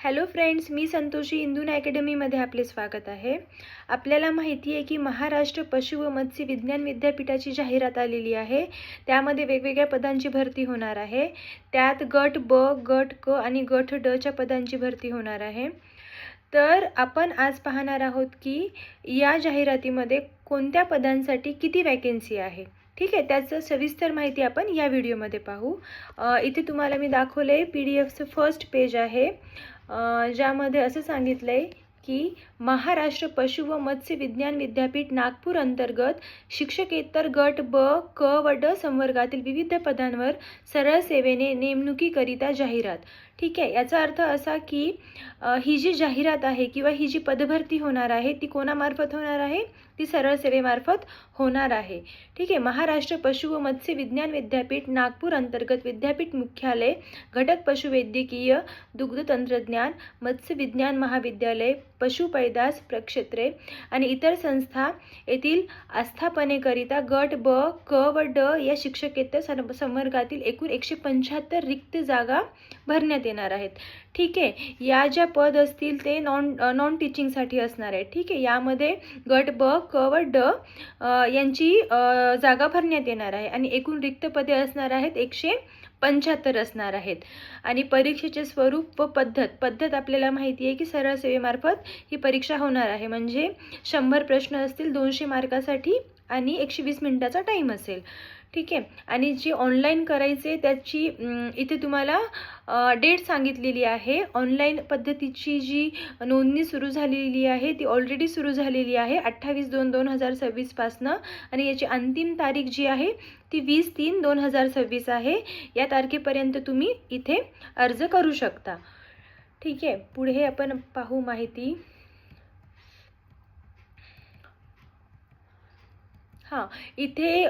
Hello friends, मी संतोषी इंदून अकॅडमीमध्ये आपले स्वागत आहे। आपल्याला माहिती आहे की महाराष्ट्र पशु व मत्स्य विज्ञान विद्यापीठाची जाहिरात आलेली आहे। त्यामध्ये वेगवेगळ्या पदांची भरती होणार आहे। त्यात गट ब, गट क आणि गट ड च्या पदांची भरती होणार आहे। तर आपण आज पाहणार आहोत की या जाहिरातीमध्ये कोणत्या पदांसाठी किती वॅकन्सी आहे। ठीक आहे, त्याचं सविस्तर माहिती आपण या व्हिडिओमध्ये पाहू। इथे तुम्हाला मी दाखवले पीडीएफचं फर्स्ट पेज आहे, ज्यामध्ये असं सांगितलंय की महाराष्ट्र पशु व मत्स्य विज्ञान विद्यापीठ नागपूर अंतर्गत शिक्षकेतर गट ब, क व ड संवर्गातील विविध पदांवर सरळ सेवेने नेमणुकीकरिता जाहिरात। ठीक आहे, याचा अर्थ असा की ही जी जाहिरात आहे किंवा ही जी पदभरती होणार आहे ती कोणामार्फत होणार आहे, ती सरळ सेवेमार्फत होणार आहे। ठीक आहे, महाराष्ट्र पशु व मत्स्य विज्ञान विद्यापीठ नागपूर अंतर्गत विद्यापीठ मुख्यालय, घटक पशुवैद्यकीय, दुग्ध तंत्रज्ञान, मत्स्य विज्ञान महाविद्यालय, पशु पैदास प्रक्षेत्रे आणि इतर संस्था येथील आस्थापनेकरिता गट ब, क व ड या शिक्षकेतर संवर्गातील एकूण 175 रिक्त जागा भरण्यात येणार आहेत। ठीक आहे, या ज्या पद असतील ते नॉन टीचिंगसाठी असणार आहे। ठीक आहे, यामध्ये गट ब, क व ड यांची जागा भरण्यात येणार आहे आणि एकूण रिक्त पदे असणार आहेत 175 असणार आहेत। आणि परीक्षेचे स्वरूप व पद्धत आपल्याला माहिती आहे की सरळ सेवेमार्फत ही परीक्षा होणार आहे। म्हणजे 100 प्रश्न असतील 200 मार्कासाठी आणि 120 मिनिटाचा टाइम असेल। ठीक आहे, आणि जे ऑनलाईन करायचे त्याची इथे तुम्हाला डेट सांगितलेली आहे। ऑनलाईन पद्धतीची जी नोंदणी सुरू झालेली आहे ती ऑलरेडी सुरू झालेली आहे 28/2/2026 पासनं, आणि याची अंतिम तारीख जी आहे ती 20/3/2026 आहे। या तारखेपर्यंत तुम्ही इथे अर्ज करू शकता। ठीक आहे, पुढे आपण पाहू माहिती। इथे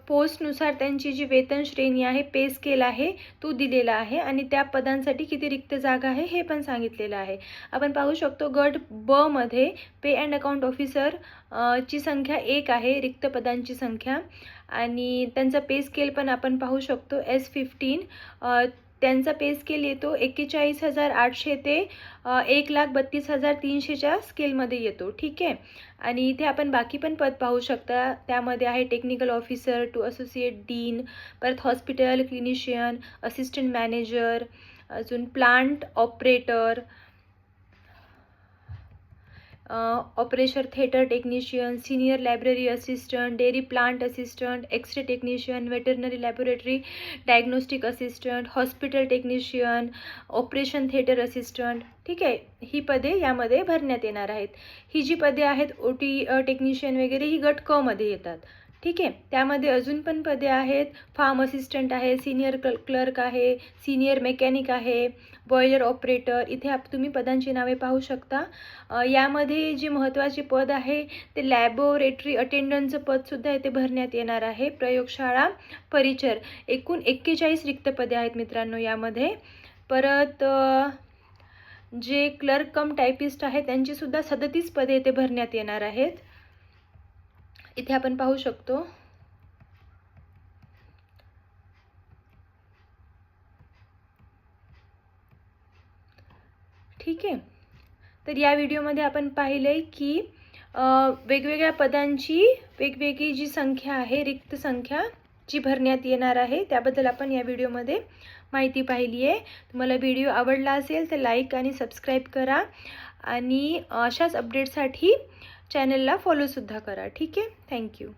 पोस्टनुसार त्यांची जी वेतन श्रेणी आहे, पे स्केल आहे तो दिलेला आहे आणि त्या पदांसाठी किती रिक्त जागा आहे हे पण सांगितलेलं आहे। आपण पाहू शकतो गट ब मध्ये पे अँड अकाउंट ऑफिसर ची संख्या 1 आहे, रिक्त पदांची संख्या, आणि त्यांचा पे स्केल पण आपण पाहू शकतो S15। त्यांचा पे स्केल येतो 41,800 ते 1,32,300च्या स्केलमध्ये येतो। ठीक आहे, आणि इथे आपण बाकी पण पद पाहू शकता। त्यामध्ये आहे technical officer to associate dean, परत हॉस्पिटल क्लिनिशियन, असिस्टंट मॅनेजर, अजून plant operator, operation theatre technician, senior library assistant, dairy plant assistant, X ray technician, veterinary laboratory diagnostic assistant, hospital technician, operation theatre assistant. ठीक आहे, ही पदे यामध्ये भरण्यात येणार आहेत। ही जी पदे आहेत OT टेक्निशियन वगैरे ही गट क मध्ये येतात। ठीक आहे, त्यामध्ये अजून पण पदे आहेत, फार्म असिस्टंट आहे, सीनियर क्लर्क आहे, सीनियर मेकॅनिक आहे, बॉयलर ऑपरेटर। इथे तुम्ही पदांची नावे पाहू शकता। यामध्ये जे महत्त्वाचे पद आहे ते लॅबोरेटरी अटेंडंटचं पदसुद्धा इथे भरण्यात येणार आहे। प्रयोगशाळा परिचर, एकूण 41 रिक्त पदे आहेत मित्रांनो यामध्ये। परत जे क्लर्क कम टायपिस्ट आहे त्यांची सुद्धा 37 पदे इथे भरण्यात येणार आहेत। इथे आपण पाहू शकतो। ठीक आहे, तर या व्हिडिओमध्ये आपण पाहिलंय की वेगवेगळ्या पदांची वेगवेगळी जी संख्या आहे, रिक्त संख्या जी भरण्यात येणार आहे, त्याबद्दल आपण या व्हिडिओमध्ये माहिती पाहिली आहे। तुम्हाला व्हिडिओ आवडला असेल तर लाईक आणि सबस्क्राईब करा आणि अशाच अपडेटसाठी चॅनलला फॉलोसुद्धा करा। ठीक आहे, थँक्यू।